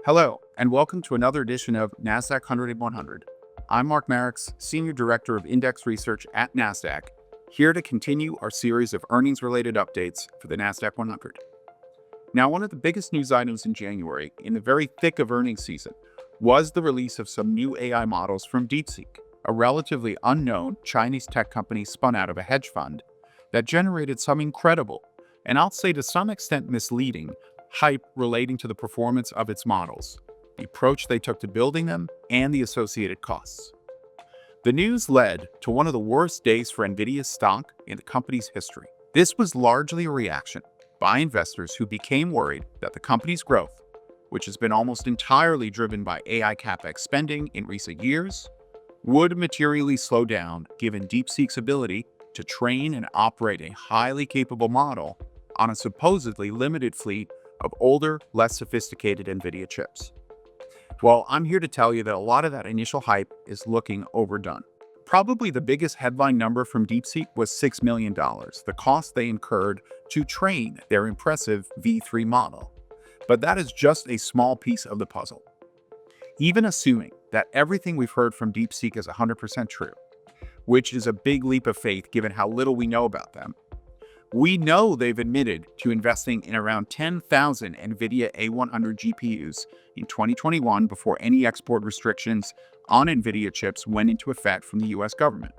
Hello, and welcome to another edition of Nasdaq-100. I'm Marex, Senior Director of Index Research at Nasdaq, here to continue our series of earnings-related updates for the Nasdaq-100. Now, one of the biggest news items in January, in the very thick of earnings season, was the release of some new AI models from DeepSeek, a relatively unknown Chinese tech company spun out of a hedge fund that generated some incredible, and I'll say to some extent misleading, hype relating to the performance of its models, the approach they took to building them, and the associated costs. The news led to one of the worst days for NVIDIA's stock in the company's history. This was largely a reaction by investors who became worried that the company's growth, which has been almost entirely driven by AI CapEx spending in recent years, would materially slow down given DeepSeek's ability to train and operate a highly capable model on a supposedly limited fleet of older, less sophisticated NVIDIA chips. Well, I'm here to tell you that a lot of that initial hype is looking overdone. Probably the biggest headline number from DeepSeek was $6 million, the cost they incurred to train their impressive V3 model. But that is just a small piece of the puzzle. Even assuming that everything we've heard from DeepSeek is 100% true, which is a big leap of faith given how little we know about them, we know they've admitted to investing in around 10,000 NVIDIA A100 GPUs in 2021 before any export restrictions on NVIDIA chips went into effect from the US government.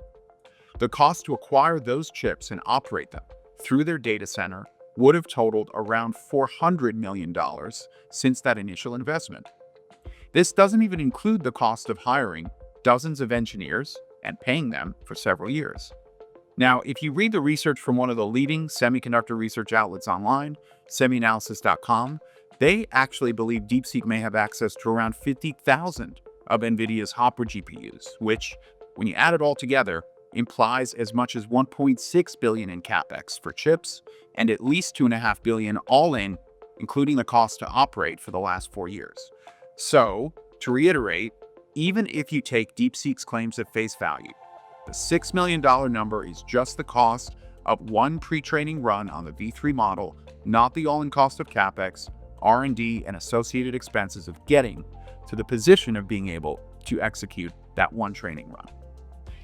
The cost to acquire those chips and operate them through their data center would have totaled around $400 million since that initial investment. This doesn't even include the cost of hiring dozens of engineers and paying them for several years. Now, if you read the research from one of the leading semiconductor research outlets online, semianalysis.com, they actually believe DeepSeek may have access to around 50,000 of NVIDIA's Hopper GPUs, which, when you add it all together, implies as much as $1.6 billion in CapEx for chips and at least $2.5 billion all in, including the cost to operate for the last 4 years. So, to reiterate, even if you take DeepSeek's claims at face value, the $6 million number is just the cost of one pre-training run on the V3 model, not the all-in cost of CapEx, R&D, and associated expenses of getting to the position of being able to execute that one training run.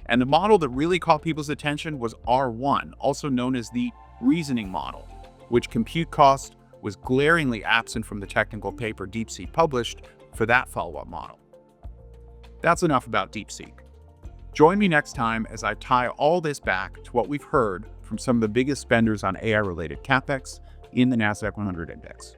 And the model that really caught people's attention was R1, also known as the reasoning model, which compute cost was glaringly absent from the technical paper DeepSeek published for that follow-up model. That's enough about DeepSeek. Join me next time as I tie all this back to what we've heard from some of the biggest spenders on AI-related CapEx in the Nasdaq-100 Index.